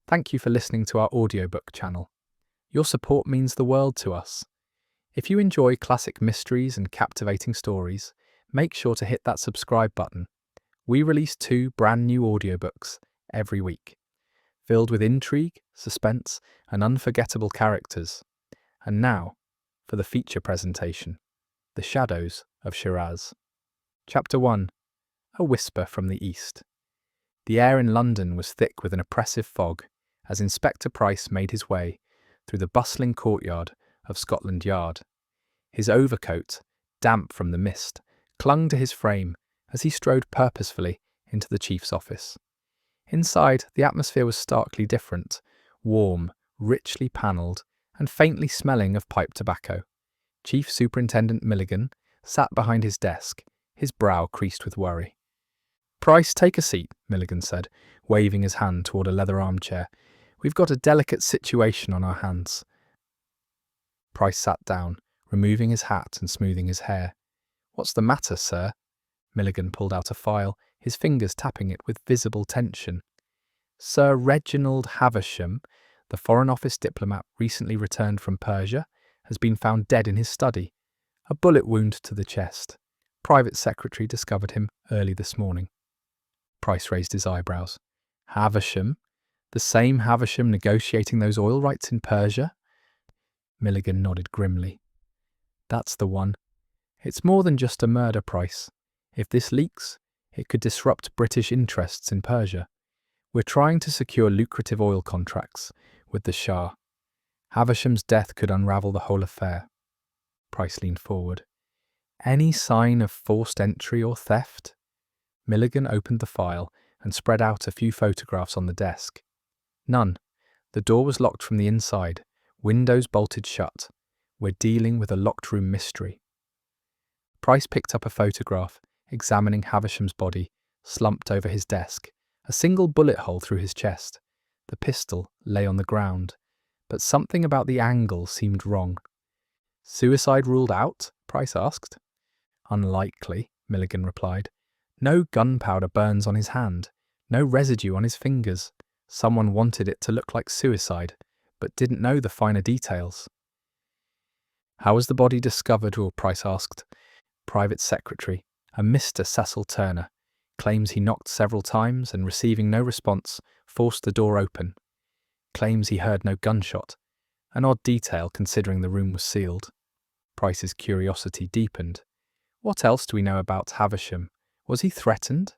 Thank you for listening to our audiobook channel. Your support means the world to us. If you enjoy classic mysteries and captivating stories, make sure to hit that subscribe button. We release 2 brand new audiobooks every week, filled with intrigue, suspense, and unforgettable characters. And now, for the feature presentation, The Shadows of Shiraz. Chapter 1. A Whisper from the East. The air in London was thick with an oppressive fog as Inspector Price made his way through the bustling courtyard of Scotland Yard. His overcoat, damp from the mist, clung to his frame as he strode purposefully into the chief's office. Inside, the atmosphere was starkly different, warm, richly panelled, and faintly smelling of pipe tobacco. Chief Superintendent Milligan sat behind his desk, his brow creased with worry. "Price, take a seat," Milligan said, waving his hand toward a leather armchair. "We've got a delicate situation on our hands." Price sat down, removing his hat and smoothing his hair. "What's the matter, sir?" Milligan pulled out a file, his fingers tapping it with visible tension. "Sir Reginald Havisham, the Foreign Office diplomat recently returned from Persia, has been found dead in his study. A bullet wound to the chest. Private secretary discovered him early this morning." Price raised his eyebrows. "Havisham? The same Havisham negotiating those oil rights in Persia?" Milligan nodded grimly. "That's the one. It's more than just a murder, Price. If this leaks, it could disrupt British interests in Persia. We're trying to secure lucrative oil contracts with the Shah. Havisham's death could unravel the whole affair." Price leaned forward. "Any sign of forced entry or theft?" Milligan opened the file and spread out a few photographs on the desk. "None. The door was locked from the inside, windows bolted shut. We're dealing with a locked room mystery." Price picked up a photograph, examining Havisham's body, slumped over his desk, a single bullet hole through his chest. The pistol lay on the ground, but something about the angle seemed wrong. "Suicide ruled out?" Price asked. "Unlikely," Milligan replied. "No gunpowder burns on his hand, no residue on his fingers. Someone wanted it to look like suicide, but didn't know the finer details." "How was the body discovered?" Price asked. "Private secretary, a Mr. Cecil Turner, claims he knocked several times and, receiving no response, forced the door open. Claims he heard no gunshot, an odd detail considering the room was sealed." Price's curiosity deepened. "What else do we know about Havisham? Was he threatened?"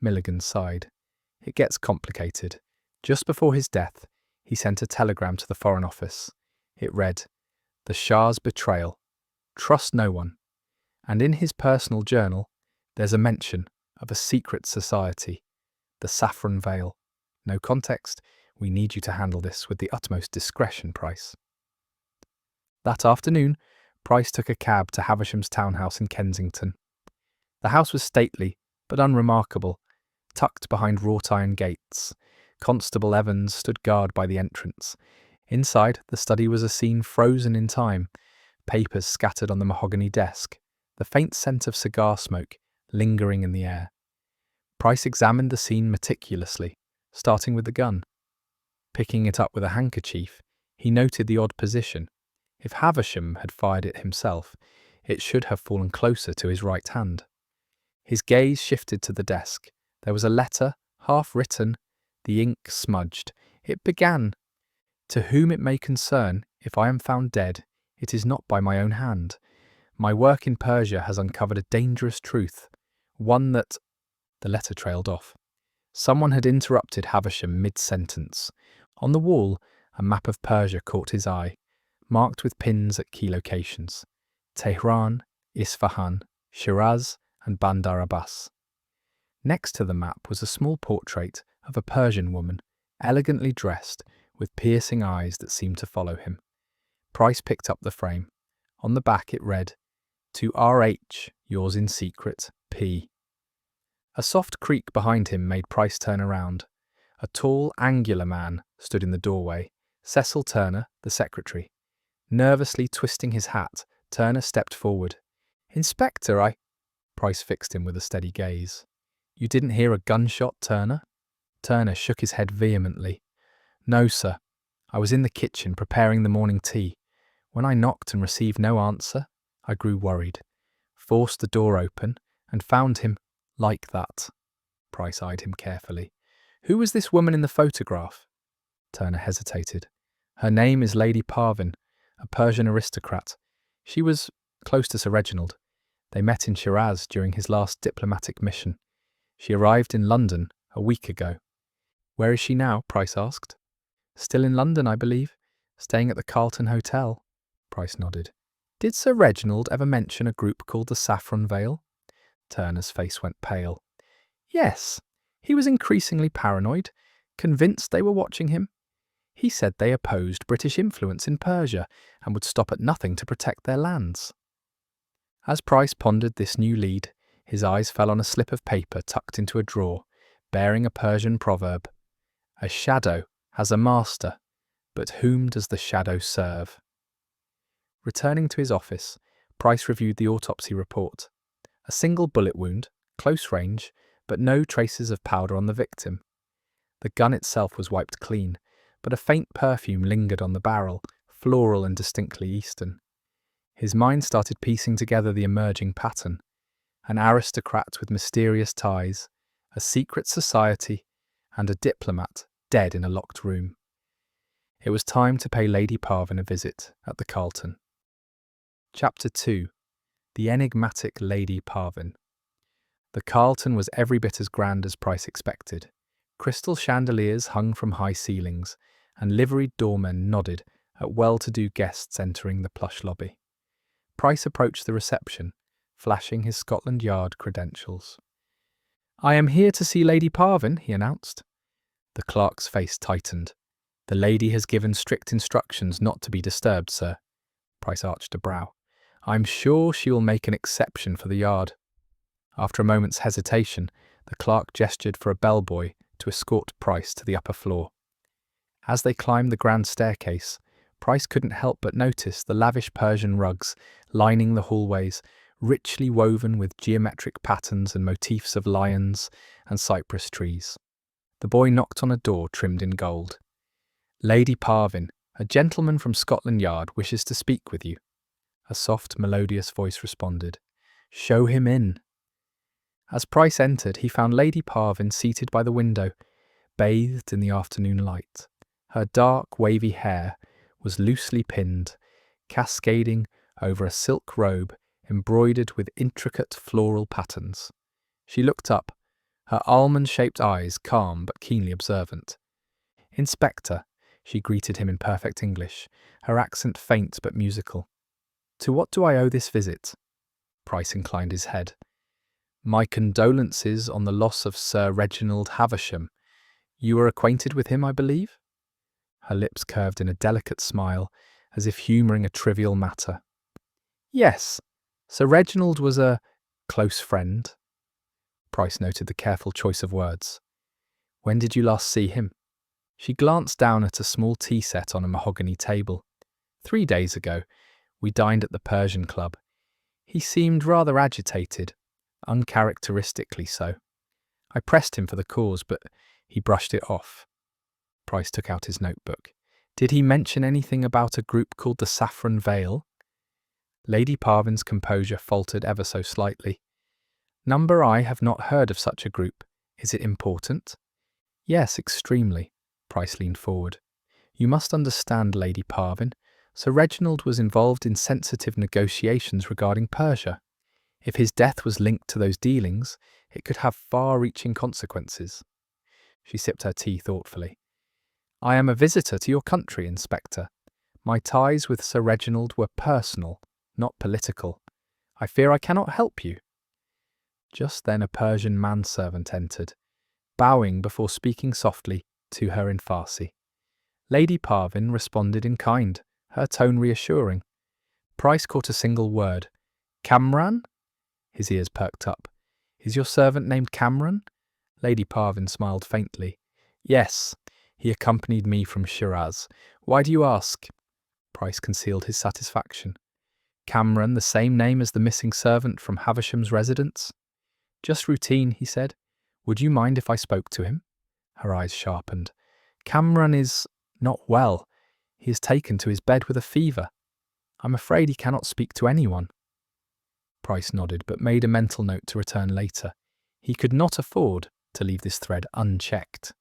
Milligan sighed. "It gets complicated. Just before his death, he sent a telegram to the Foreign Office. It read, 'The Shah's betrayal. Trust no one.' And in his personal journal, there's a mention of a secret society, the Saffron Veil. No context. We need you to handle this with the utmost discretion, Price." That afternoon, Price took a cab to Havisham's townhouse in Kensington. The house was stately, but unremarkable, tucked behind wrought-iron gates. Constable Evans stood guard by the entrance. Inside, the study was a scene frozen in time, papers scattered on the mahogany desk, the faint scent of cigar smoke lingering in the air. Price examined the scene meticulously, starting with the gun. Picking it up with a handkerchief, he noted the odd position. If Havisham had fired it himself, it should have fallen closer to his right hand. His gaze shifted to the desk. There was a letter, half written, the ink smudged. It began, "To whom it may concern, if I am found dead, it is not by my own hand. My work in Persia has uncovered a dangerous truth, one that—" The letter trailed off. Someone had interrupted Havisham mid-sentence. On the wall, a map of Persia caught his eye, marked with pins at key locations: Tehran, Isfahan, Shiraz, and Bandar Abbas. Next to the map was a small portrait of a Persian woman, elegantly dressed, with piercing eyes that seemed to follow him. Price picked up the frame. On the back it read, "To R.H., yours in secret, P." A soft creak behind him made Price turn around. A tall, angular man stood in the doorway, Cecil Turner, the secretary. Nervously twisting his hat, Turner stepped forward. "Inspector, I—" Price fixed him with a steady gaze. "You didn't hear a gunshot, Turner?" Turner shook his head vehemently. No, sir. I was in the kitchen preparing the morning tea. When I knocked and received no answer, I grew worried, forced the door open, and found him like that. Price eyed him carefully. Who was this woman in the photograph? Turner hesitated. Her name is Lady Parvin, a Persian aristocrat. She was close to Sir Reginald. They met in Shiraz during his last diplomatic mission. She arrived in London a week ago. Where is she now? Price asked. Still in London, I believe, staying at the Carlton Hotel. Price nodded. Did Sir Reginald ever mention a group called the Saffron Veil? Turner's face went pale. Yes, he was increasingly paranoid, convinced they were watching him. He said they opposed British influence in Persia and would stop at nothing to protect their lands. As Price pondered this new lead, his eyes fell on a slip of paper tucked into a drawer, bearing a Persian proverb. A shadow has a master, but whom does the shadow serve? Returning to his office, Price reviewed the autopsy report. A single bullet wound, close range, but no traces of powder on the victim. The gun itself was wiped clean, but a faint perfume lingered on the barrel, floral and distinctly Eastern. His mind started piecing together the emerging pattern. An aristocrat with mysterious ties, a secret society, and a diplomat dead in a locked room. It was time to pay Lady Parvin a visit at the Carlton. Chapter 2. The Enigmatic Lady Parvin. The Carlton was every bit as grand as Price expected. Crystal chandeliers hung from high ceilings, and liveried doormen nodded at well-to-do guests entering the plush lobby. Price approached the reception, flashing his Scotland Yard credentials. "I am here to see Lady Parvin," he announced. The clerk's face tightened. "The lady has given strict instructions not to be disturbed, sir." Price arched a brow. "I'm sure she will make an exception for the Yard." After a moment's hesitation, the clerk gestured for a bellboy to escort Price to the upper floor. As they climbed the grand staircase, Price couldn't help but notice the lavish Persian rugs lining the hallways, richly woven with geometric patterns and motifs of lions and cypress trees. The boy knocked on a door trimmed in gold. "Lady Parvin, a gentleman from Scotland Yard wishes to speak with you." A soft, melodious voice responded. "Show him in." As Price entered, he found Lady Parvin seated by the window, bathed in the afternoon light. Her dark, wavy hair was loosely pinned, cascading over a silk robe embroidered with intricate floral patterns. She looked up, her almond-shaped eyes calm but keenly observant. "Inspector," she greeted him in perfect English, her accent faint but musical. "To what do I owe this visit?" Price inclined his head. "My condolences on the loss of Sir Reginald Havisham. You are acquainted with him, I believe?" Her lips curved in a delicate smile, as if humouring a trivial matter. "Yes, Sir Reginald was a close friend." Price noted the careful choice of words. "When did you last see him?" She glanced down at a small tea set on a mahogany table. 3 days ago, we dined at the Persian Club. He seemed rather agitated, uncharacteristically so. I pressed him for the cause, but he brushed it off." Price took out his notebook. "Did he mention anything about a group called the Saffron Veil?" Lady Parvin's composure faltered ever so slightly. "Number, I have not heard of such a group. Is it important?" "Yes, extremely." Price leaned forward. "You must understand, Lady Parvin, Sir Reginald was involved in sensitive negotiations regarding Persia. If his death was linked to those dealings, it could have far-reaching consequences." She sipped her tea thoughtfully. "I am a visitor to your country, Inspector. My ties with Sir Reginald were personal, not political. I fear I cannot help you." Just then a Persian manservant entered, bowing before speaking softly to her in Farsi. Lady Parvin responded in kind, her tone reassuring. Price caught a single word. "Kamran?" His ears perked up. "Is your servant named Kamran?" Lady Parvin smiled faintly. "Yes, he accompanied me from Shiraz. Why do you ask?" Price concealed his satisfaction. "Kamran the same name as the missing servant from Havisham's residence?" "Just routine," he said. "Would you mind if I spoke to him?" Her eyes sharpened. "Kamran is Not well. He is taken to his bed with a fever. I'm afraid he cannot speak to anyone. Price nodded, but made a mental note to return later. He could not afford to leave this thread unchecked.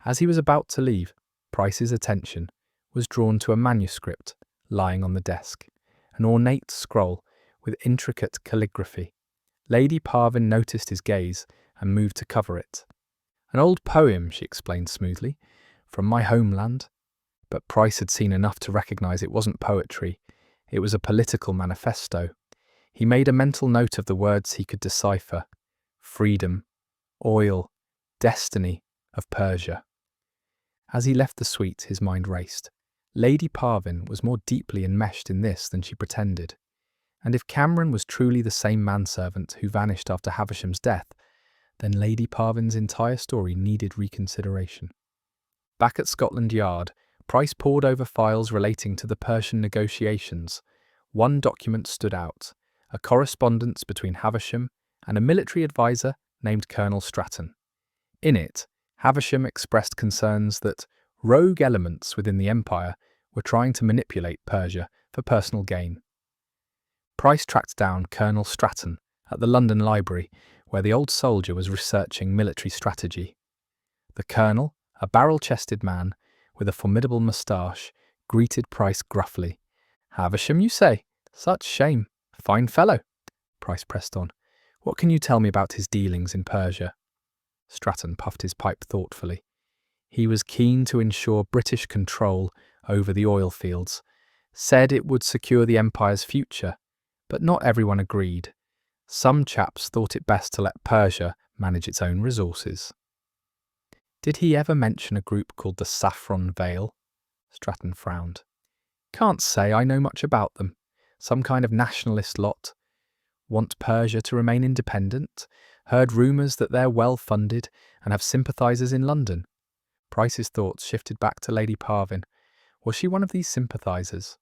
As he was about to leave, Price's attention was drawn to a manuscript lying on the desk, an ornate scroll with intricate calligraphy. Lady Parvin noticed his gaze and moved to cover it. An old poem, she explained smoothly, from my homeland. But Price had seen enough to recognise it wasn't poetry. It was a political manifesto. He made a mental note of the words he could decipher: freedom, oil, destiny of Persia. As he left the suite, his mind raced. Lady Parvin was more deeply enmeshed in this than she pretended. And if Cameron was truly the same manservant who vanished after Havisham's death, then Lady Parvin's entire story needed reconsideration. Back at Scotland Yard, Price pored over files relating to the Persian negotiations. One document stood out: a correspondence between Havisham and a military advisor named Colonel Stratton. In it, Havisham expressed concerns that rogue elements within the empire were trying to manipulate Persia for personal gain. Price tracked down Colonel Stratton at the London Library, where the old soldier was researching military strategy. The colonel, a barrel-chested man with a formidable moustache, greeted Price gruffly. "Havisham, you say? Such shame. Fine fellow." Price pressed on. "What can you tell me about his dealings in Persia?" Stratton puffed his pipe thoughtfully. He was keen to ensure British control over the oil fields, said it would secure the empire's future, but not everyone agreed. Some chaps thought it best to let Persia manage its own resources. "Did he ever mention a group called the Saffron Veil?" Stratton frowned. "Can't say I know much about them. Some kind of nationalist lot. Want Persia to remain independent. Heard rumours that they're well-funded and have sympathisers in London." Price's thoughts shifted back to Lady Parvin. Was she one of these sympathisers?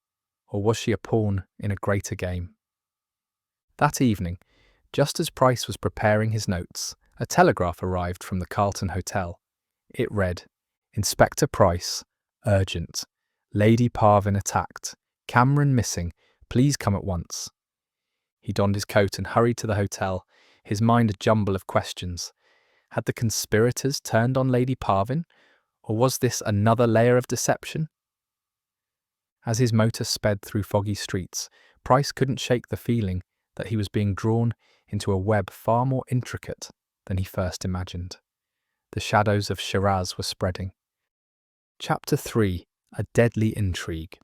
Or was she a pawn in a greater game? That evening, just as Price was preparing his notes, a telegraph arrived from the Carlton Hotel. It read, "Inspector Price, urgent. Lady Parvin attacked. Cameron missing. Please come at once." He donned his coat and hurried to the hotel, his mind a jumble of questions. Had the conspirators turned on Lady Parvin, or was this another layer of deception? As his motor sped through foggy streets, Price couldn't shake the feeling that he was being drawn into a web far more intricate than he first imagined. The shadows of Shiraz were spreading. Chapter 3: A Deadly Intrigue.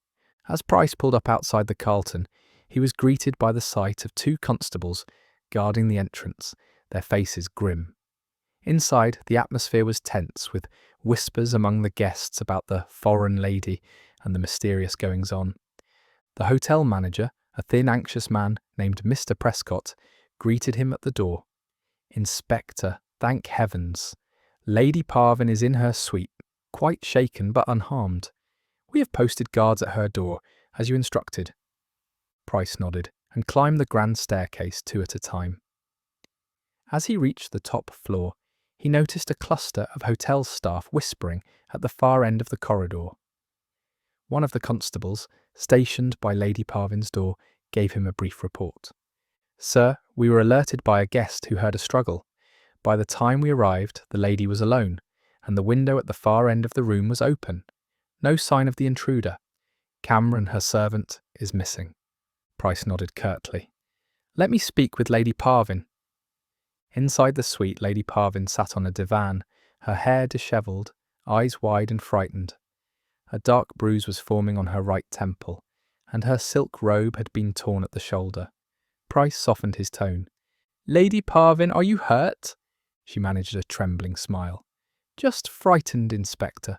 As Price pulled up outside the Carlton, he was greeted by the sight of two constables guarding the entrance, their faces grim. Inside, the atmosphere was tense, with whispers among the guests about the foreign lady and the mysterious goings-on. The hotel manager, a thin, anxious man named Mr. Prescott, greeted him at the door. "Inspector, thank heavens. Lady Parvin is in her suite, quite shaken but unharmed. We have posted guards at her door, as you instructed." Price nodded and climbed the grand staircase 2 at a time. As he reached the top floor, he noticed a cluster of hotel staff whispering at the far end of the corridor. One of the constables, stationed by Lady Parvin's door, gave him a brief report. "Sir, we were alerted by a guest who heard a struggle. By the time we arrived, the lady was alone, and the window at the far end of the room was open. No sign of the intruder. Cameron, her servant, is missing." Price nodded curtly. "Let me speak with Lady Parvin." Inside the suite, Lady Parvin sat on a divan, her hair dishevelled, eyes wide and frightened. A dark bruise was forming on her right temple, and her silk robe had been torn at the shoulder. Price softened his tone. "Lady Parvin, are you hurt?" She managed a trembling smile. "Just frightened, Inspector.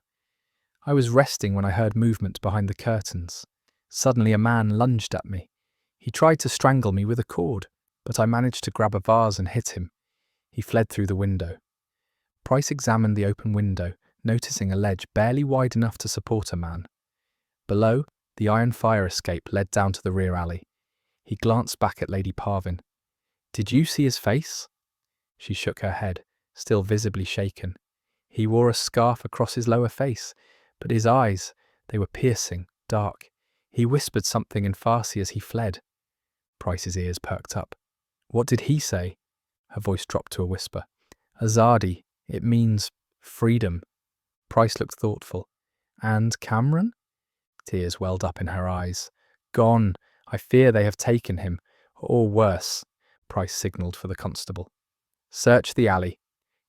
I was resting when I heard movement behind the curtains. Suddenly a man lunged at me. He tried to strangle me with a cord, but I managed to grab a vase and hit him. He fled through the window." Price examined the open window, noticing a ledge barely wide enough to support a man. Below, the iron fire escape led down to the rear alley. He glanced back at Lady Parvin. "Did you see his face?" She shook her head, still visibly shaken. "He wore a scarf across his lower face, But his eyes, they were piercing, dark. He whispered something in Farsi as he fled. Price's ears perked up. What did he say? Her voice dropped to a whisper. Azadi, it means freedom. Price looked thoughtful. And Cameron? Tears welled up in her eyes. Gone. I fear they have taken him. Or worse. Price signalled for the constable. Search the alley.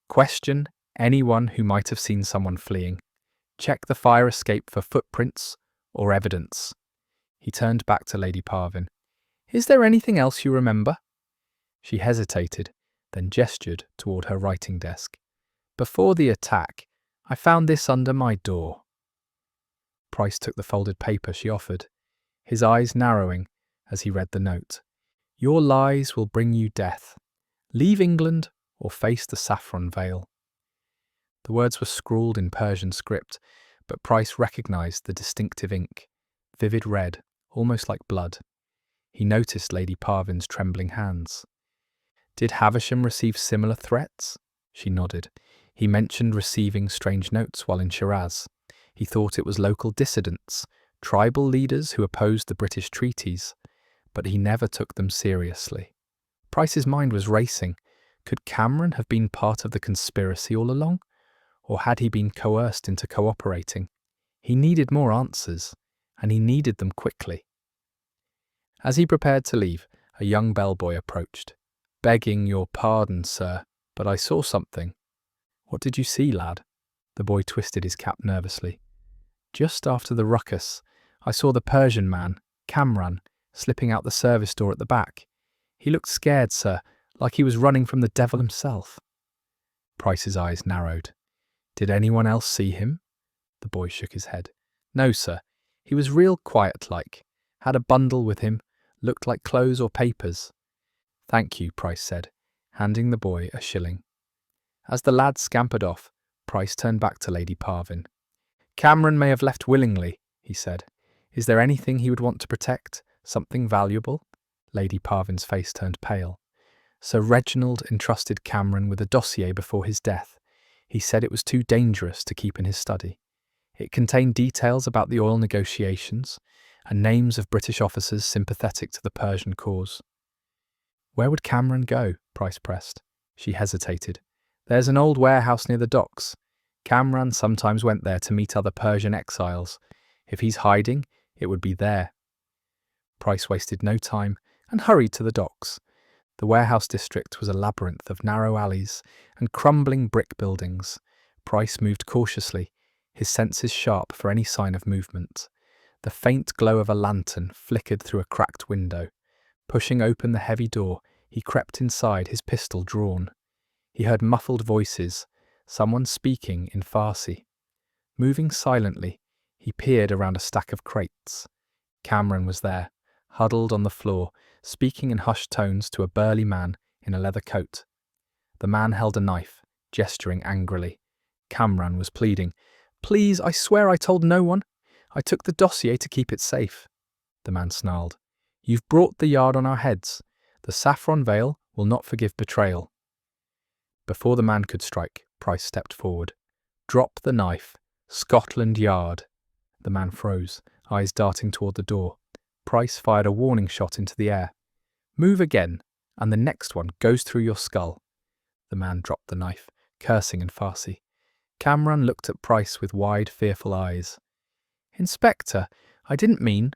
Question anyone who might have seen someone fleeing. Check the fire escape for footprints or evidence. He turned back to Lady Parvin. Is there anything else you remember? She hesitated, then gestured toward her writing desk. Before the attack, I found this under my door. Price took the folded paper she offered, his eyes narrowing as he read the note. Your lies will bring you death. Leave England or face the saffron veil. The words were scrawled in Persian script, but Price recognized the distinctive ink, vivid red, almost like blood. He noticed Lady Parvin's trembling hands. Did Havisham receive similar threats? She nodded. He mentioned receiving strange notes while in Shiraz. He thought it was local dissidents, tribal leaders who opposed the British treaties, but he never took them seriously. Price's mind was racing. Could Cameron have been part of the conspiracy all along? Or had he been coerced into cooperating? He needed more answers, and he needed them quickly. As he prepared to leave, a young bellboy approached. Begging your pardon, sir, but I saw something. What did you see, lad? The boy twisted his cap nervously. Just after the ruckus, I saw the Persian man, Kamran, slipping out the service door at the back. He looked scared, sir, like he was running from the devil himself. Price's eyes narrowed. Did anyone else see him? The boy shook his head. No, sir. He was real quiet-like. Had a bundle with him, looked like clothes or papers. Thank you, Price said, handing the boy a shilling. As the lad scampered off, Price turned back to Lady Parvin. Cameron may have left willingly, he said. Is there anything he would want to protect? Something valuable? Lady Parvin's face turned pale. Sir Reginald entrusted Cameron with a dossier before his death. He said it was too dangerous to keep in his study. It contained details about the oil negotiations and names of British officers sympathetic to the Persian cause. Where would Cameron go? Price pressed. She hesitated. There's an old warehouse near the docks. Cameron sometimes went there to meet other Persian exiles. If he's hiding, it would be there. Price wasted no time and hurried to the docks. The warehouse district was a labyrinth of narrow alleys and crumbling brick buildings. Price moved cautiously, his senses sharp for any sign of movement. The faint glow of a lantern flickered through a cracked window. Pushing open the heavy door, he crept inside, his pistol drawn. He heard muffled voices, someone speaking in Farsi. Moving silently, he peered around a stack of crates. Cameron was there, huddled on the floor, speaking in hushed tones to a burly man in a leather coat. The man held a knife, gesturing angrily. Cameron was pleading, Please, I swear I told no one. I took the dossier to keep it safe. The man snarled. You've brought the yard on our heads. The saffron veil will not forgive betrayal. Before the man could strike, Price stepped forward. Drop the knife. Scotland Yard. The man froze, eyes darting toward the door. Price fired a warning shot into the air. Move again, and the next one goes through your skull. The man dropped the knife, cursing in Farsi. Cameron looked at Price with wide, fearful eyes. Inspector, I didn't mean...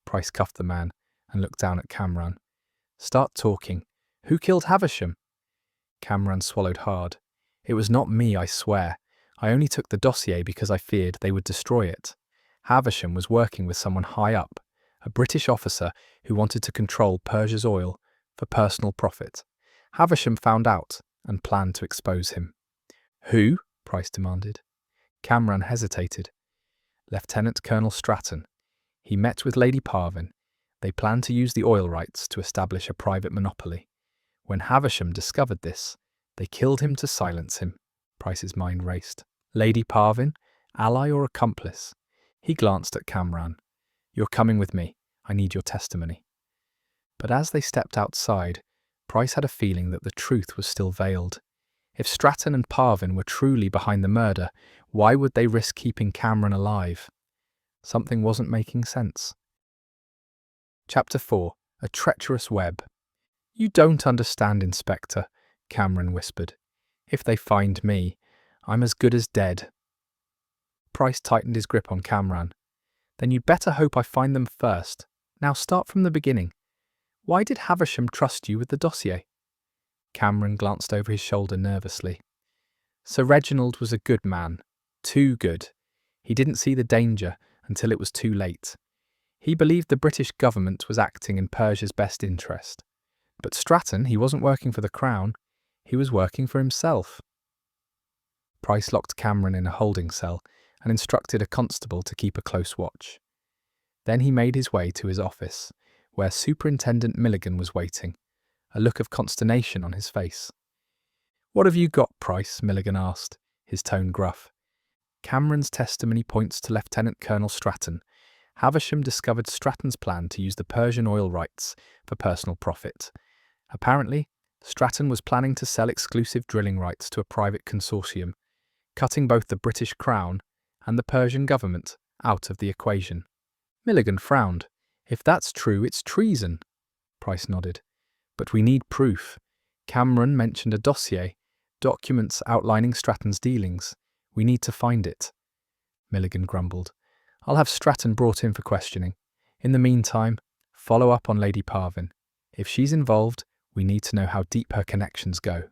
Price cuffed the man and looked down at Cameron. Start talking. Who killed Havisham? Cameron swallowed hard. It was not me, I swear. I only took the dossier because I feared they would destroy it. Havisham was working with someone high up, a British officer who wanted to control Persia's oil for personal profit. Havisham found out and planned to expose him. Who? Price demanded. Cameron hesitated. Lieutenant Colonel Stratton. He met with Lady Parvin. They planned to use the oil rights to establish a private monopoly. When Havisham discovered this, they killed him to silence him. Price's mind raced. Lady Parvin, ally or accomplice? He glanced at Cameron. You're coming with me. I need your testimony. But as they stepped outside, Price had a feeling that the truth was still veiled. If Stratton and Parvin were truly behind the murder, why would they risk keeping Cameron alive? Something wasn't making sense. Chapter 4. A Treacherous Web. "You don't understand, Inspector," Cameron whispered. "If they find me, I'm as good as dead." Price tightened his grip on Cameron. "Then you'd better hope I find them first. Now start from the beginning. Why did Havisham trust you with the dossier?" Cameron glanced over his shoulder nervously. Sir Reginald was a good man. Too good. He didn't see the danger until it was too late. He believed the British government was acting in Persia's best interest. But Stratton, he wasn't working for the Crown. He was working for himself. Price locked Cameron in a holding cell and instructed a constable to keep a close watch. Then he made his way to his office, where Superintendent Milligan was waiting, a look of consternation on his face. "What have you got, Price?" Milligan asked, his tone gruff. "Cameron's testimony points to Lieutenant Colonel Stratton. Havisham discovered Stratton's plan to use the Persian oil rights for personal profit. Apparently, Stratton was planning to sell exclusive drilling rights to a private consortium, cutting both the British Crown and the Persian government out of the equation." Milligan frowned. "If that's true, it's treason." Price nodded. "But we need proof. Cameron mentioned a dossier, documents outlining Stratton's dealings. We need to find it." Milligan grumbled. "I'll have Stratton brought in for questioning. In the meantime, follow up on Lady Parvin. If she's involved, we need to know how deep her connections go."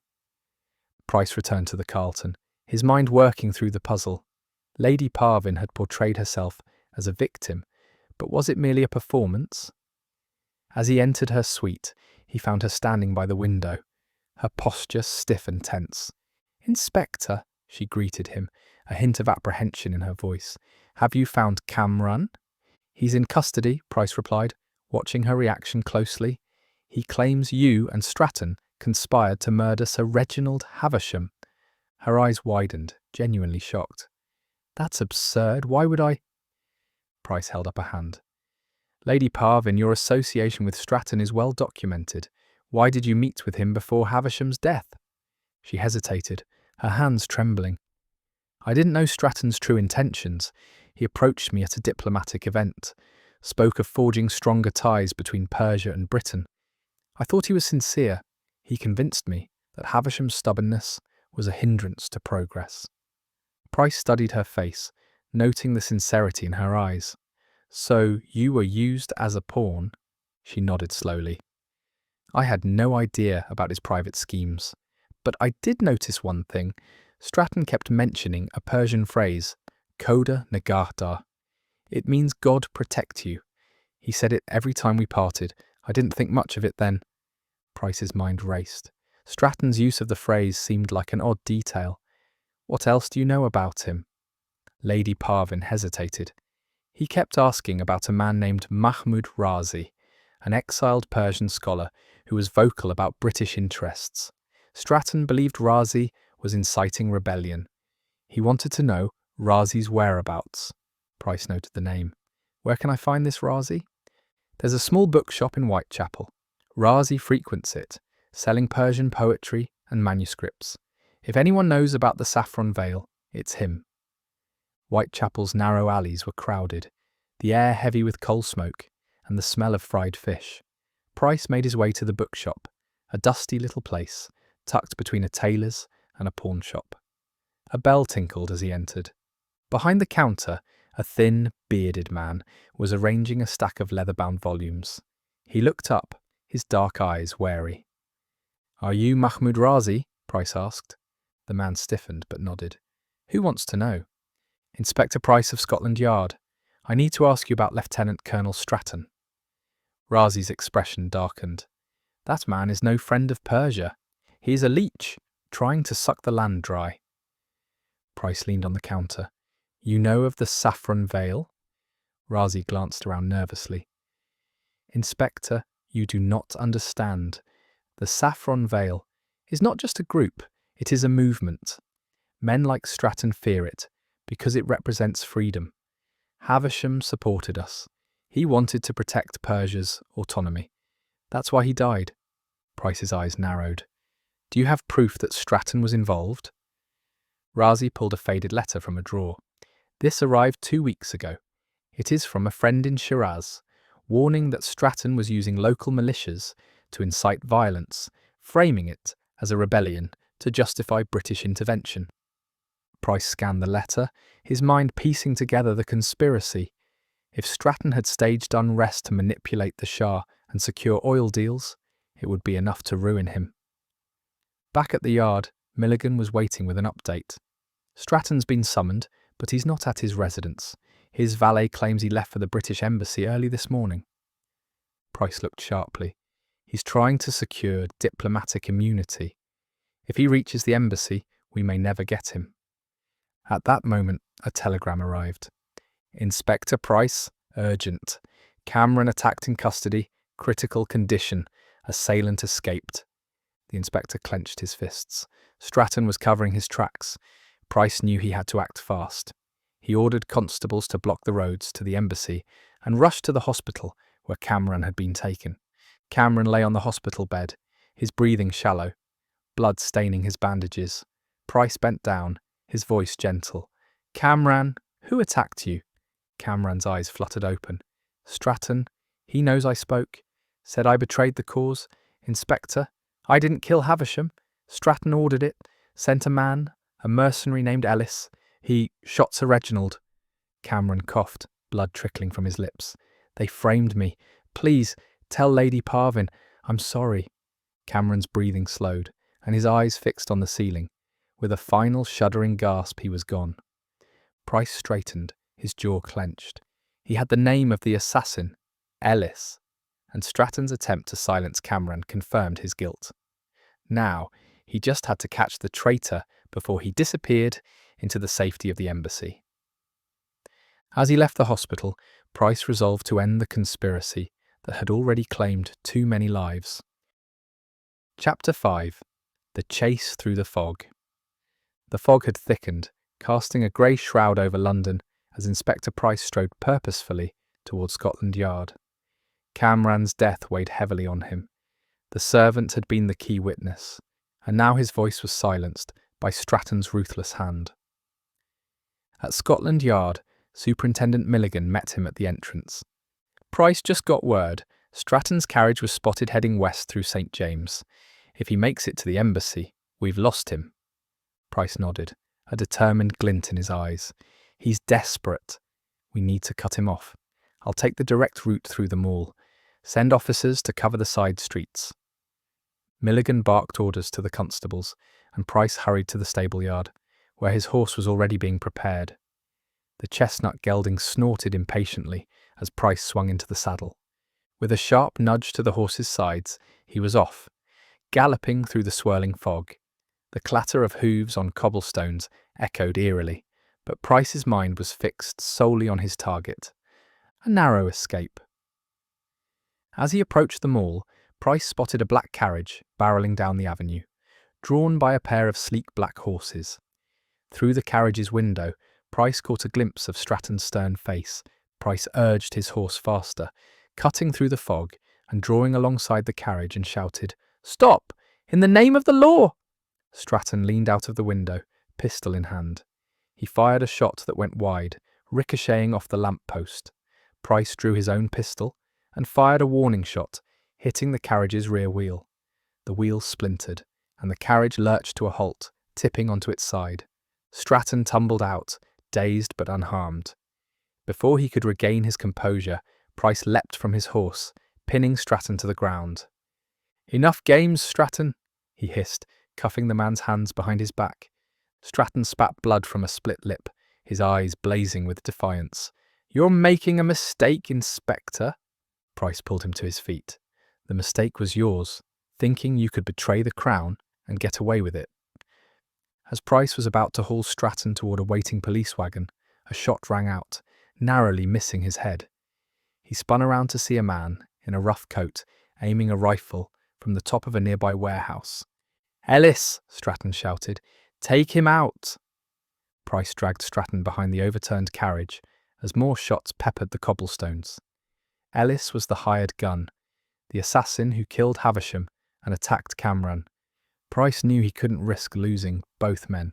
Price returned to the Carlton, his mind working through the puzzle. Lady Parvin had portrayed herself as a victim, but was it merely a performance? As he entered her suite, he found her standing by the window, her posture stiff and tense. "Inspector," she greeted him, a hint of apprehension in her voice. "Have you found Cameron?" "He's in custody," Price replied, watching her reaction closely. "He claims you and Stratton conspired to murder Sir Reginald Havisham." Her eyes widened, genuinely shocked. "That's absurd. Why would I—" Price held up a hand. "Lady Parvin, your association with Stratton is well documented. Why did you meet with him before Havisham's death?" She hesitated, her hands trembling. "I didn't know Stratton's true intentions. He approached me at a diplomatic event, spoke of forging stronger ties between Persia and Britain. I thought he was sincere. He convinced me that Havisham's stubbornness was a hindrance to progress." Price studied her face, noting the sincerity in her eyes. "So you were used as a pawn?" She nodded slowly. "I had no idea about his private schemes. But I did notice one thing. Stratton kept mentioning a Persian phrase, Khoda Nagahdar. It means God protect you. He said it every time we parted. I didn't think much of it then." Price's mind raced. Stratton's use of the phrase seemed like an odd detail. "What else do you know about him?" Lady Parvin hesitated. "He kept asking about a man named Mahmud Razi, an exiled Persian scholar who was vocal about British interests. Stratton believed Razi was inciting rebellion. He wanted to know Razi's whereabouts." Price noted the name. "Where can I find this Razi?" "There's a small bookshop in Whitechapel. Razi frequents it, selling Persian poetry and manuscripts. If anyone knows about the Saffron Veil, it's him." Whitechapel's narrow alleys were crowded, the air heavy with coal smoke and the smell of fried fish. Price made his way to the bookshop, a dusty little place, tucked between a tailor's and a pawn shop. A bell tinkled as he entered. Behind the counter, a thin, bearded man was arranging a stack of leather-bound volumes. He looked up, his dark eyes wary. "Are you Mahmud Razi?" Price asked. The man stiffened but nodded. "Who wants to know?" "Inspector Price of Scotland Yard. I need to ask you about Lieutenant Colonel Stratton." Razi's expression darkened. "That man is no friend of Persia. He is a leech, trying to suck the land dry." Price leaned on the counter. "You know of the Saffron Veil?" Razi glanced around nervously. "Inspector, you do not understand. The Saffron Veil is not just a group, it is a movement. Men like Stratton fear it, because it represents freedom. Havisham supported us. He wanted to protect Persia's autonomy. That's why he died." Price's eyes narrowed. Do you have proof that Stratton was involved? Razi pulled a faded letter from a drawer. This arrived 2 weeks ago. It is from a friend in Shiraz, warning that Stratton was using local militias to incite violence, framing it as a rebellion to justify British intervention. Price scanned the letter, his mind piecing together the conspiracy. If Stratton had staged unrest to manipulate the Shah and secure oil deals, it would be enough to ruin him. Back at the yard, Milligan was waiting with an update. Stratton's been summoned, but he's not at his residence. His valet claims he left for the British Embassy early this morning. Price looked sharply. He's trying to secure diplomatic immunity. If he reaches the embassy, we may never get him. At that moment, a telegram arrived. Inspector Price, urgent. Cameron attacked in custody, critical condition. Assailant escaped. The inspector clenched his fists. Stratton was covering his tracks. Price knew he had to act fast. He ordered constables to block the roads to the embassy and rushed to the hospital where Cameron had been taken. Cameron lay on the hospital bed, his breathing shallow, blood staining his bandages. Price bent down, his voice gentle. Cameron, who attacked you? Cameron's eyes fluttered open. Stratton, he knows I spoke. Said I betrayed the cause. Inspector, I didn't kill Havisham. Stratton ordered it. Sent a man, a mercenary named Ellis. He shot Sir Reginald. Cameron coughed, blood trickling from his lips. They framed me. Please, tell Lady Parvin. I'm sorry. Cameron's breathing slowed, and his eyes fixed on the ceiling. With a final shuddering gasp, he was gone. Price straightened, his jaw clenched. He had the name of the assassin, Ellis, and Stratton's attempt to silence Cameron confirmed his guilt. Now, he just had to catch the traitor before he disappeared into the safety of the embassy. As he left the hospital, Price resolved to end the conspiracy that had already claimed too many lives. Chapter 5. The Chase Through the Fog. The fog had thickened, casting a grey shroud over London as Inspector Price strode purposefully towards Scotland Yard. Cameron's death weighed heavily on him. The servant had been the key witness, and now his voice was silenced by Stratton's ruthless hand. At Scotland Yard, Superintendent Milligan met him at the entrance. Price just got word. Stratton's carriage was spotted heading west through St. James. If he makes it to the embassy, we've lost him. Price nodded, a determined glint in his eyes. He's desperate. We need to cut him off. I'll take the direct route through the mall. Send officers to cover the side streets. Milligan barked orders to the constables, and Price hurried to the stable yard, where his horse was already being prepared. The chestnut gelding snorted impatiently as Price swung into the saddle. With a sharp nudge to the horse's sides, he was off, galloping through the swirling fog. The clatter of hooves on cobblestones echoed eerily, but Price's mind was fixed solely on his target. A narrow escape. As he approached the mall, Price spotted a black carriage barreling down the avenue, drawn by a pair of sleek black horses. Through the carriage's window, Price caught a glimpse of Stratton's stern face. Price urged his horse faster, cutting through the fog and drawing alongside the carriage and shouted, "Stop! In the name of the law!" Stratton leaned out of the window, pistol in hand. He fired a shot that went wide, ricocheting off the lamp-post. Price drew his own pistol and fired a warning shot, hitting the carriage's rear wheel. The wheel splintered, and the carriage lurched to a halt, tipping onto its side. Stratton tumbled out, dazed but unharmed. Before he could regain his composure, Price leapt from his horse, pinning Stratton to the ground. "Enough games, Stratton," he hissed, cuffing the man's hands behind his back. Stratton spat blood from a split lip, his eyes blazing with defiance. "You're making a mistake, Inspector." Price pulled him to his feet. "The mistake was yours, thinking you could betray the Crown and get away with it." As Price was about to haul Stratton toward a waiting police wagon, a shot rang out, narrowly missing his head. He spun around to see a man in a rough coat aiming a rifle from the top of a nearby warehouse. "Ellis!" Stratton shouted. "Take him out!" Price dragged Stratton behind the overturned carriage as more shots peppered the cobblestones. Ellis was the hired gun, the assassin who killed Havisham and attacked Cameron. Price knew he couldn't risk losing both men.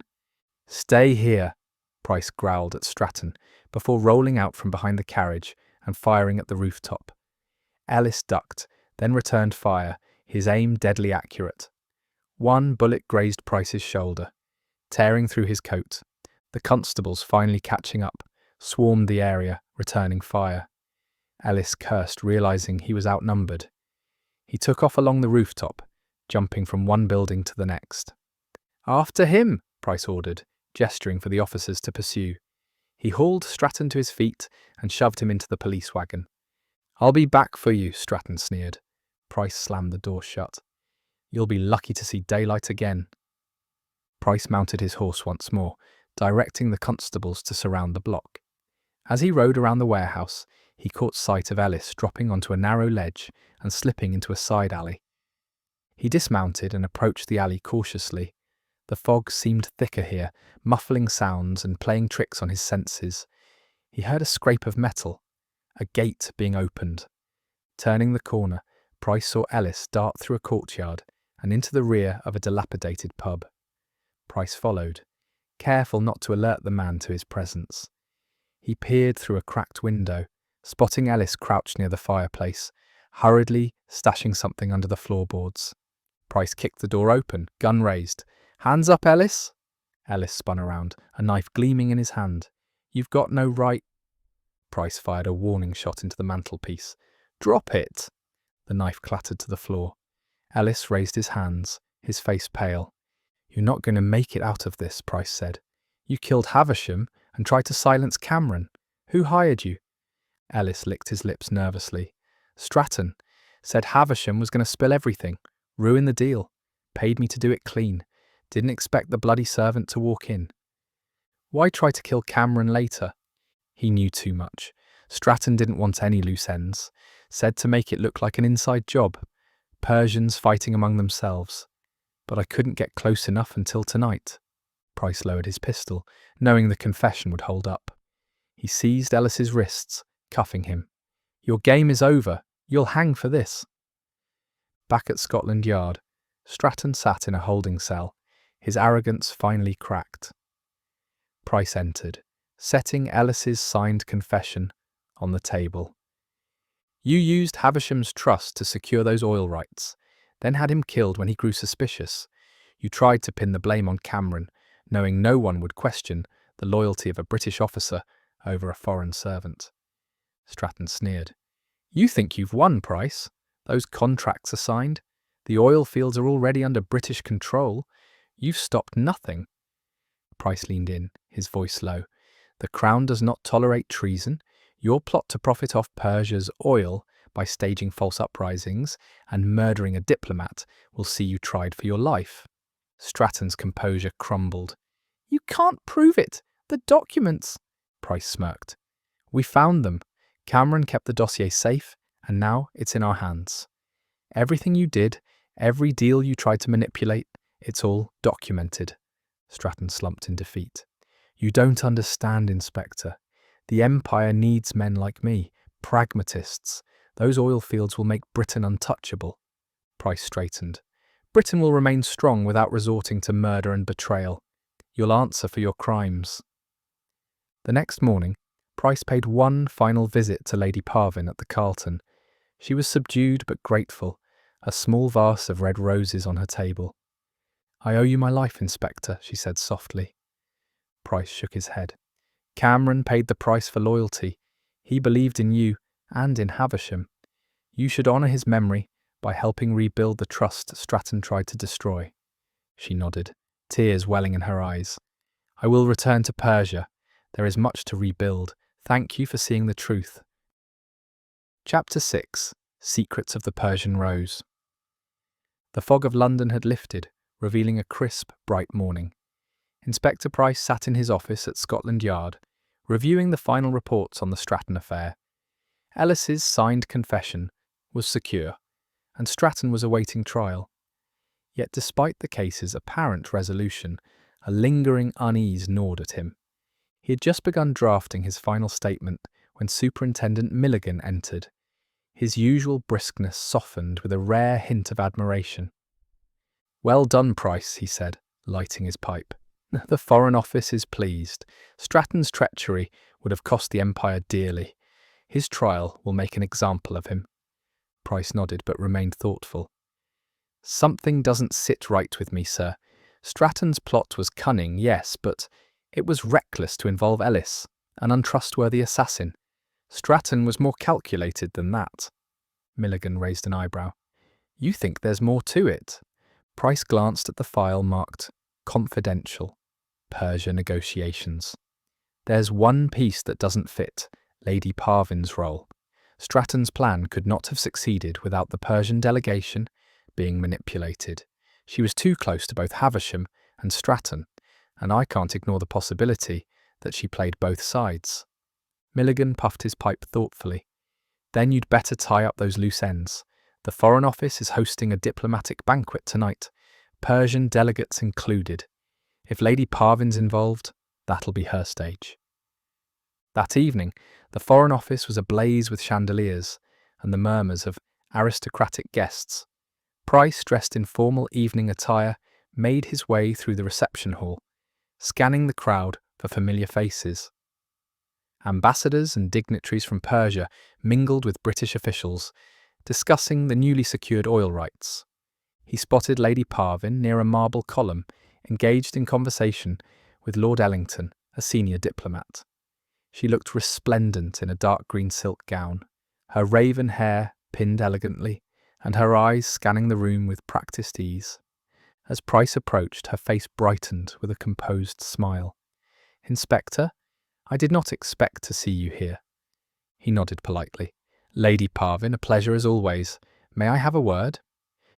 "Stay here," Price growled at Stratton, before rolling out from behind the carriage and firing at the rooftop. Ellis ducked, then returned fire, his aim deadly accurate. One bullet grazed Price's shoulder, tearing through his coat. The constables, finally catching up, swarmed the area, returning fire. Ellis cursed, realizing he was outnumbered. He took off along the rooftop, jumping from one building to the next. "After him," Price ordered, gesturing for the officers to pursue. He hauled Stratton to his feet and shoved him into the police wagon. "I'll be back for you," Stratton sneered. Price slammed the door shut. "You'll be lucky to see daylight again." Price mounted his horse once more, directing the constables to surround the block. As he rode around the warehouse, he caught sight of Ellis dropping onto a narrow ledge and slipping into a side alley. He dismounted and approached the alley cautiously. The fog seemed thicker here, muffling sounds and playing tricks on his senses. He heard a scrape of metal, a gate being opened. Turning the corner, Price saw Ellis dart through a courtyard and into the rear of a dilapidated pub. Price followed, careful not to alert the man to his presence. He peered through a cracked window, spotting Ellis crouched near the fireplace, hurriedly stashing something under the floorboards. Price kicked the door open, gun raised. "Hands up, Ellis!" Ellis spun around, a knife gleaming in his hand. "You've got no right—" Price fired a warning shot into the mantelpiece. "Drop it!" The knife clattered to the floor. Ellis raised his hands, his face pale. "You're not going to make it out of this," Price said. "You killed Havisham and tried to silence Cameron. Who hired you?" Ellis licked his lips nervously. "Stratton. Said Havisham was going to spill everything, ruin the deal. Paid me to do it clean. Didn't expect the bloody servant to walk in." Why try to kill Cameron later? He knew too much. Stratton didn't want any loose ends. Said to make it look like an inside job. Persians fighting among themselves. But I couldn't get close enough until tonight. Price lowered his pistol, knowing the confession would hold up. He seized Ellis's wrists, cuffing him. "Your game is over. You'll hang for this." Back at Scotland Yard, Stratton sat in a holding cell, his arrogance finally cracked. Price entered, setting Ellis's signed confession on the table. "You used Havisham's trust to secure those oil rights, then had him killed when he grew suspicious. You tried to pin the blame on Cameron, knowing no one would question the loyalty of a British officer over a foreign servant." Stratton sneered. "You think you've won, Price? Those contracts are signed. The oil fields are already under British control. You've stopped nothing." Price leaned in, his voice low. "The Crown does not tolerate treason. Your plot to profit off Persia's oil by staging false uprisings and murdering a diplomat will see you tried for your life." Stratton's composure crumbled. "You can't prove it. The documents—" Price smirked. "We found them. Cameron kept the dossier safe, and now it's in our hands. Everything you did, every deal you tried to manipulate, it's all documented." Stratton slumped in defeat. "You don't understand, Inspector. The Empire needs men like me, pragmatists. Those oil fields will make Britain untouchable." Price straightened. "Britain will remain strong without resorting to murder and betrayal. You'll answer for your crimes." The next morning, Price paid one final visit to Lady Parvin at the Carlton. She was subdued but grateful, a small vase of red roses on her table. "I owe you my life, Inspector," she said softly. Price shook his head. "Cameron paid the price for loyalty. He believed in you and in Havisham. You should honour his memory by helping rebuild the trust Stratton tried to destroy." She nodded, tears welling in her eyes. "I will return to Persia. There is much to rebuild. Thank you for seeing the truth." Chapter 6. Secrets of the Persian Rose. The fog of London had lifted, revealing a crisp, bright morning. Inspector Price sat in his office at Scotland Yard, reviewing the final reports on the Stratton affair. Ellis's signed confession was secure, and Stratton was awaiting trial. Yet despite the case's apparent resolution, a lingering unease gnawed at him. He had just begun drafting his final statement when Superintendent Milligan entered. His usual briskness softened with a rare hint of admiration. Well done, Price, he said, lighting his pipe. The Foreign Office is pleased. Stratton's treachery would have cost the Empire dearly. His trial will make an example of him. Price nodded but remained thoughtful. Something doesn't sit right with me, sir. Stratton's plot was cunning, yes, but it was reckless to involve Ellis, an untrustworthy assassin. Stratton was more calculated than that. Milligan raised an eyebrow. You think there's more to it? Price glanced at the file marked Confidential. Persia negotiations. There's one piece that doesn't fit, Lady Parvin's role. Stratton's plan could not have succeeded without the Persian delegation being manipulated. She was too close to both Havisham and Stratton, and I can't ignore the possibility that she played both sides. Milligan puffed his pipe thoughtfully. Then you'd better tie up those loose ends. The Foreign Office is hosting a diplomatic banquet tonight, Persian delegates included. If Lady Parvin's involved, that'll be her stage. That evening, the Foreign Office was ablaze with chandeliers and the murmurs of aristocratic guests. Price, dressed in formal evening attire, made his way through the reception hall, scanning the crowd for familiar faces. Ambassadors and dignitaries from Persia mingled with British officials, discussing the newly secured oil rights. He spotted Lady Parvin near a marble column, engaged in conversation with Lord Ellington, a senior diplomat. She looked resplendent in a dark green silk gown, her raven hair pinned elegantly, and her eyes scanning the room with practiced ease. As Price approached, her face brightened with a composed smile. "Inspector, I did not expect to see you here." He nodded politely. "Lady Parvin, a pleasure as always. May I have a word?"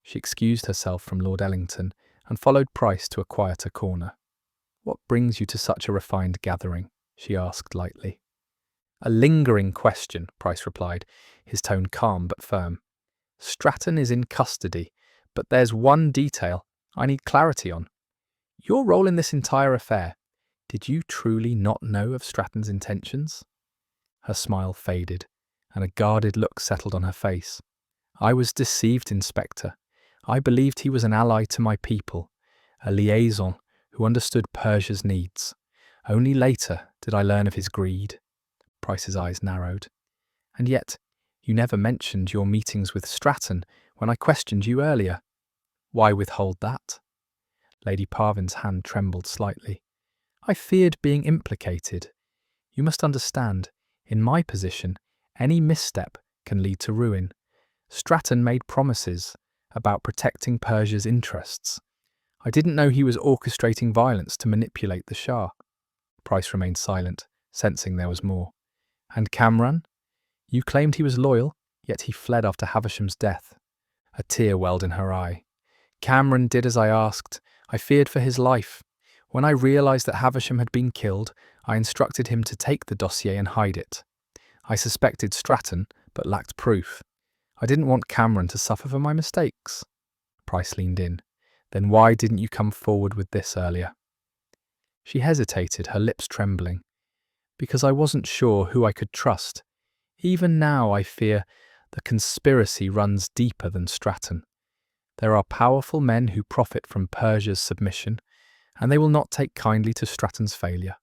She excused herself from Lord Ellington and followed Price to a quieter corner. "What brings you to such a refined gathering?" she asked lightly. "A lingering question," Price replied, his tone calm but firm. "Stratton is in custody, but there's one detail I need clarity on. Your role in this entire affair. Did you truly not know of Stratton's intentions?" Her smile faded, and a guarded look settled on her face. "I was deceived, Inspector. I believed he was an ally to my people, a liaison who understood Persia's needs. Only later did I learn of his greed." Price's eyes narrowed. "And yet, you never mentioned your meetings with Stratton when I questioned you earlier. Why withhold that?" Lady Parvin's hand trembled slightly. "I feared being implicated. You must understand, in my position, any misstep can lead to ruin. Stratton made promises about protecting Persia's interests. I didn't know he was orchestrating violence to manipulate the Shah." Price remained silent, sensing there was more. "And Kamran? You claimed he was loyal, yet he fled after Havisham's death." A tear welled in her eye. "Kamran did as I asked. I feared for his life. When I realised that Havisham had been killed, I instructed him to take the dossier and hide it. I suspected Stratton, but lacked proof. I didn't want Kamran to suffer for my mistakes." Price leaned in. "Then why didn't you come forward with this earlier?" She hesitated, her lips trembling. "Because I wasn't sure who I could trust. Even now, I fear the conspiracy runs deeper than Stratton. There are powerful men who profit from Persia's submission, and they will not take kindly to Stratton's failure."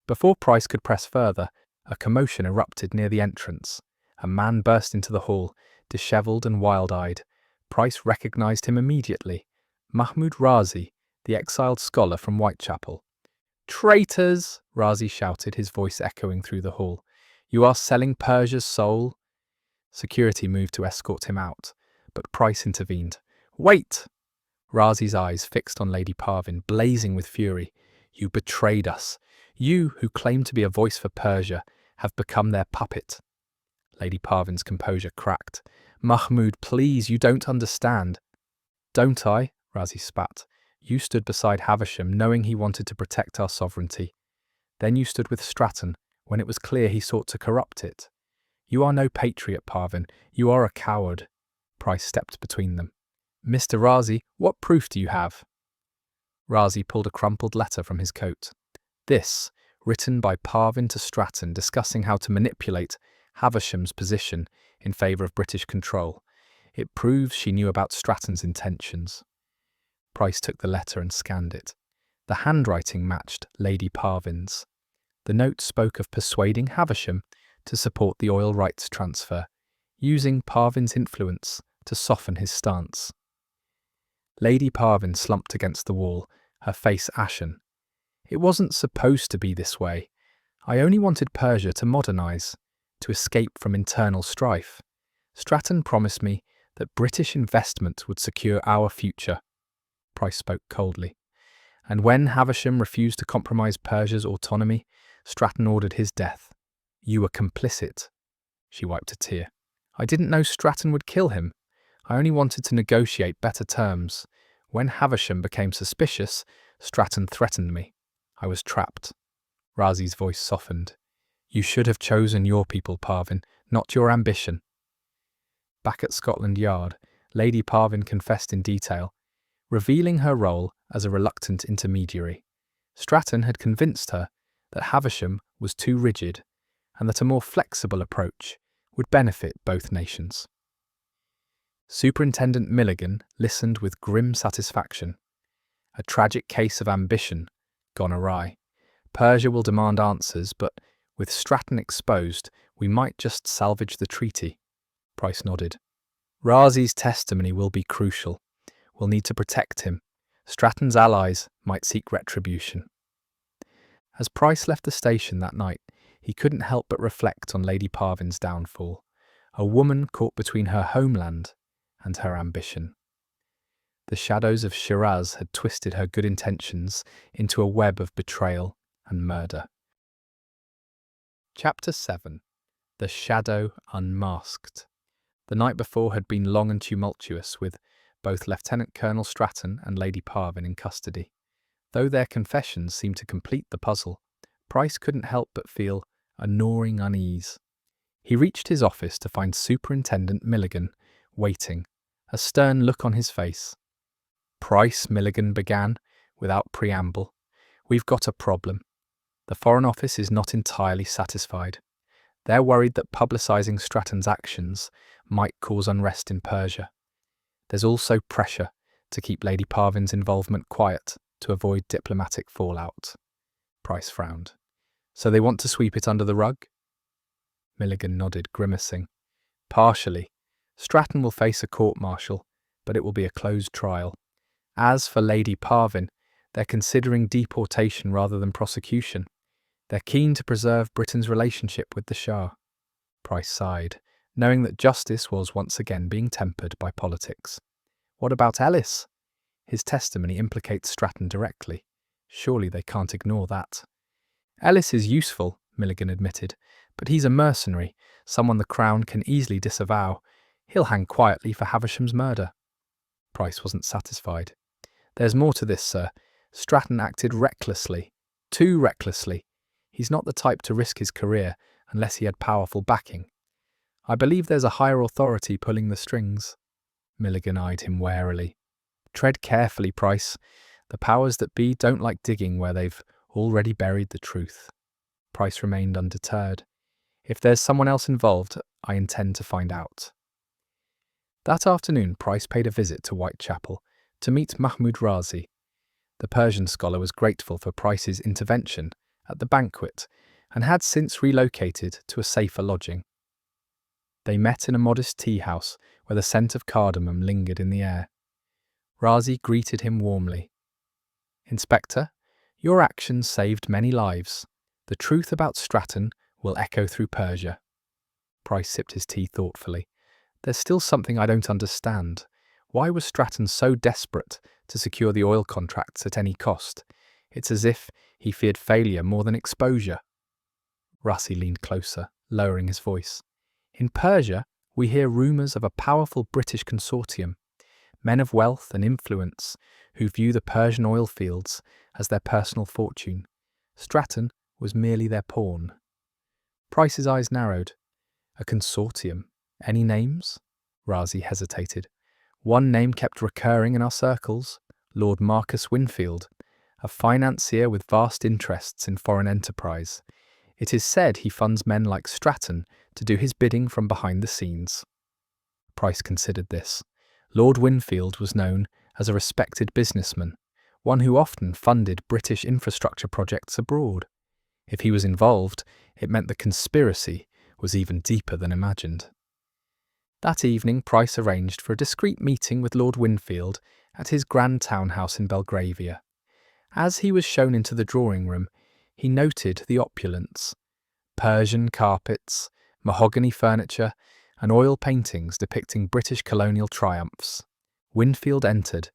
Before Price could press further, a commotion erupted near the entrance. A man burst into the hall, dishevelled and wild-eyed. Price recognised him immediately. Mahmoud Razi, the exiled scholar from Whitechapel. "Traitors!" Razi shouted, his voice echoing through the hall. "You are selling Persia's soul." Security moved to escort him out, but Price intervened. "Wait!" Razi's eyes fixed on Lady Parvin, blazing with fury. "You betrayed us. You, who claim to be a voice for Persia, have become their puppet." Lady Parvin's composure cracked. "Mahmoud, please, you don't understand." "Don't I?" Razi spat. "You stood beside Havisham, knowing he wanted to protect our sovereignty. Then you stood with Stratton, when it was clear he sought to corrupt it. You are no patriot, Parvin. You are a coward." Price stepped between them. "Mr. Razi, what proof do you have?" Razi pulled a crumpled letter from his coat. "This, written by Parvin to Stratton, discussing how to manipulate Havisham's position in favour of British control. It proves she knew about Stratton's intentions." Price took the letter and scanned it. The handwriting matched Lady Parvin's. The note spoke of persuading Havisham to support the oil rights transfer, using Parvin's influence to soften his stance. Lady Parvin slumped against the wall, her face ashen. It wasn't supposed to be this way. I only wanted Persia to modernize, to escape from internal strife. Stratton promised me that British investment would secure our future. Price spoke coldly. And when Havisham refused to compromise Persia's autonomy, Stratton ordered his death. You were complicit. She wiped a tear. I didn't know Stratton would kill him. I only wanted to negotiate better terms. When Havisham became suspicious, Stratton threatened me. I was trapped. Razi's voice softened. You should have chosen your people, Parvin, not your ambition. Back at Scotland Yard, Lady Parvin confessed in detail, revealing her role as a reluctant intermediary. Stratton had convinced her that Havisham was too rigid and that a more flexible approach would benefit both nations. Superintendent Milligan listened with grim satisfaction. A tragic case of ambition gone awry. Persia will demand answers, but with Stratton exposed, we might just salvage the treaty. Price nodded. Razi's testimony will be crucial. We'll need to protect him. Stratton's allies might seek retribution. As Price left the station that night, he couldn't help but reflect on Lady Parvin's downfall, a woman caught between her homeland and her ambition. The Shadows of Shiraz had twisted her good intentions into a web of betrayal and murder. Chapter 7. The Shadow Unmasked. The night before had been long and tumultuous, with both Lieutenant Colonel Stratton and Lady Parvin in custody. Though their confessions seemed to complete the puzzle, Price couldn't help but feel a gnawing unease. He reached his office to find Superintendent Milligan waiting, a stern look on his face. Price, Milligan began, without preamble. We've got a problem. The Foreign Office is not entirely satisfied. They're worried that publicising Stratton's actions might cause unrest in Persia. There's also pressure to keep Lady Parvin's involvement quiet to avoid diplomatic fallout. Price frowned. So they want to sweep it under the rug? Milligan nodded, grimacing. Partially. Stratton will face a court-martial, but it will be a closed trial. As for Lady Parvin, they're considering deportation rather than prosecution. They're keen to preserve Britain's relationship with the Shah. Price sighed, knowing that justice was once again being tempered by politics. What about Ellis? His testimony implicates Stratton directly. Surely they can't ignore that. Ellis is useful, Milligan admitted, but he's a mercenary, someone the Crown can easily disavow. He'll hang quietly for Havisham's murder. Price wasn't satisfied. There's more to this, sir. Stratton acted recklessly. Too recklessly. He's not the type to risk his career unless he had powerful backing. I believe there's a higher authority pulling the strings. Milligan eyed him warily. Tread carefully, Price. The powers that be don't like digging where they've already buried the truth. Price remained undeterred. If there's someone else involved, I intend to find out. That afternoon, Price paid a visit to Whitechapel to meet Mahmoud Razi. The Persian scholar was grateful for Price's intervention at the banquet and had since relocated to a safer lodging. They met in a modest tea house where the scent of cardamom lingered in the air. Razi greeted him warmly. Inspector, your actions saved many lives. The truth about Stratton will echo through Persia. Price sipped his tea thoughtfully. There's still something I don't understand. Why was Stratton so desperate to secure the oil contracts at any cost? It's as if he feared failure more than exposure. Razi leaned closer, lowering his voice. In Persia, we hear rumours of a powerful British consortium, men of wealth and influence who view the Persian oil fields as their personal fortune. Stratton was merely their pawn. Price's eyes narrowed. A consortium. Any names? Razi hesitated. One name kept recurring in our circles, Lord Marcus Winfield, a financier with vast interests in foreign enterprise. It is said he funds men like Stratton to do his bidding from behind the scenes. Price considered this. Lord Winfield was known as a respected businessman, one who often funded British infrastructure projects abroad. If he was involved, it meant the conspiracy was even deeper than imagined. That evening, Price arranged for a discreet meeting with Lord Winfield at his grand townhouse in Belgravia. As he was shown into the drawing room, he noted the opulence: Persian carpets, mahogany furniture, and oil paintings depicting British colonial triumphs. Winfield entered,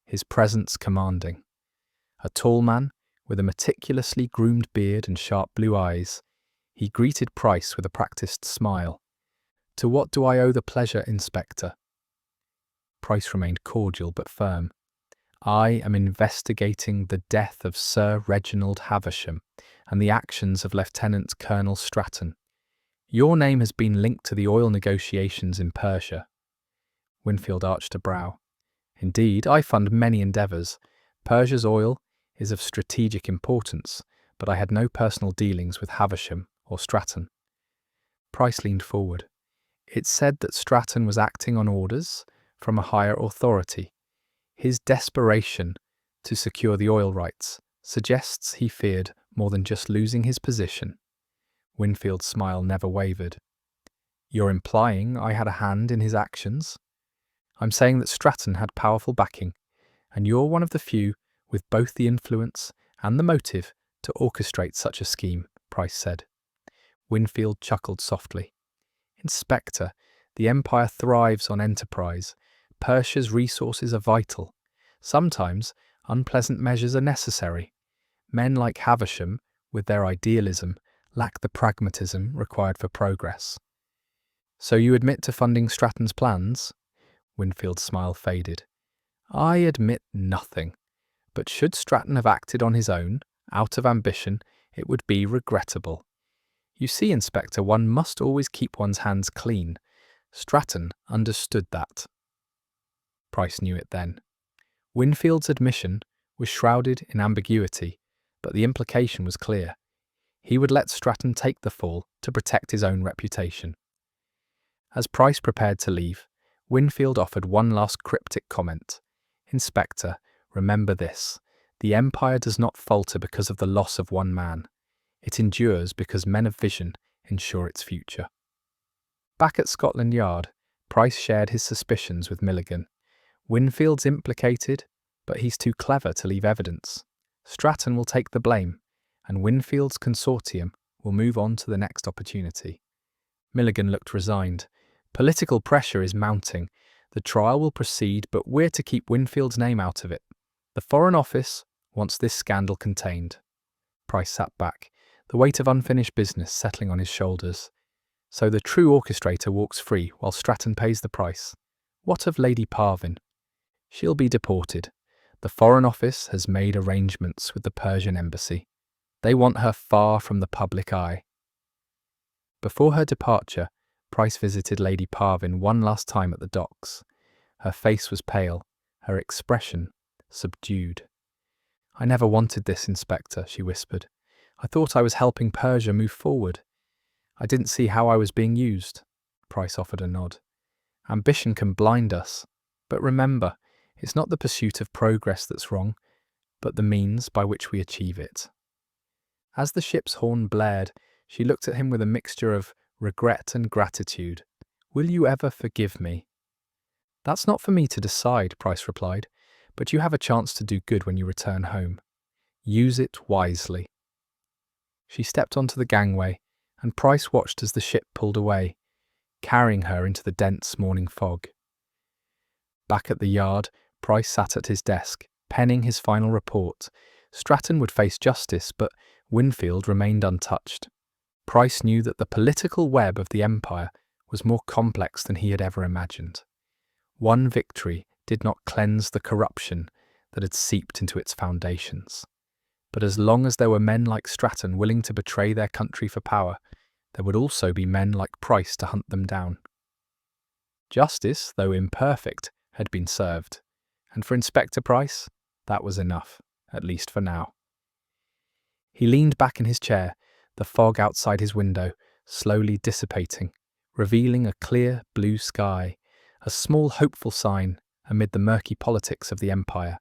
his presence commanding. A tall man, with a meticulously groomed beard and sharp blue eyes, he greeted Price with a practiced smile. "To what do I owe the pleasure, Inspector?" Price remained cordial but firm. "I am investigating the death of Sir Reginald Havisham and the actions of Lieutenant Colonel Stratton. Your name has been linked to the oil negotiations in Persia." Winfield arched a brow. "Indeed, I fund many endeavours. Persia's oil is of strategic importance, but I had no personal dealings with Havisham or Stratton." Price leaned forward. "It's said that Stratton was acting on orders from a higher authority. His desperation to secure the oil rights suggests he feared more than just losing his position." Winfield's smile never wavered. "You're implying I had a hand in his actions?" "I'm saying that Stratton had powerful backing, and you're one of the few with both the influence and the motive to orchestrate such a scheme," Price said. Winfield chuckled softly. "Inspector, the Empire thrives on enterprise. Persia's resources are vital. Sometimes unpleasant measures are necessary. Men like Havisham, with their idealism, lack the pragmatism required for progress." "So you admit to funding Stratton's plans?" Winfield's smile faded. "I admit nothing. But should Stratton have acted on his own, out of ambition, it would be regrettable. You see, Inspector, one must always keep one's hands clean. Stratton understood that." Price knew it then. Winfield's admission was shrouded in ambiguity, but the implication was clear. He would let Stratton take the fall to protect his own reputation. As Price prepared to leave, Winfield offered one last cryptic comment. "Inspector, remember this. The Empire does not falter because of the loss of one man. It endures because men of vision ensure its future." Back at Scotland Yard, Price shared his suspicions with Milligan. "Winfield's implicated, but he's too clever to leave evidence. Stratton will take the blame, and Winfield's consortium will move on to the next opportunity." Milligan looked resigned. "Political pressure is mounting. The trial will proceed, but we're to keep Winfield's name out of it. The Foreign Office wants this scandal contained." Price sat back, the weight of unfinished business settling on his shoulders. So the true orchestrator walks free while Stratton pays the price. What of Lady Parvin? She'll be deported. The Foreign Office has made arrangements with the Persian embassy. They want her far from the public eye. Before her departure, Price visited Lady Parvin one last time at the docks. Her face was pale, her expression subdued. "I never wanted this, Inspector," she whispered. "I thought I was helping Persia move forward. I didn't see how I was being used." Price offered a nod. "Ambition can blind us. But remember, it's not the pursuit of progress that's wrong, but the means by which we achieve it." As the ship's horn blared, she looked at him with a mixture of regret and gratitude. "Will you ever forgive me?" "That's not for me to decide," Price replied, "but you have a chance to do good when you return home. Use it wisely." She stepped onto the gangway, and Price watched as the ship pulled away, carrying her into the dense morning fog. Back at the yard, Price sat at his desk, penning his final report. Stratton would face justice, but Winfield remained untouched. Price knew that the political web of the Empire was more complex than he had ever imagined. One victory did not cleanse the corruption that had seeped into its foundations. But as long as there were men like Stratton willing to betray their country for power, there would also be men like Price to hunt them down. Justice, though imperfect, had been served, and for Inspector Price, that was enough, at least for now. He leaned back in his chair, the fog outside his window slowly dissipating, revealing a clear blue sky, a small hopeful sign amid the murky politics of the empire.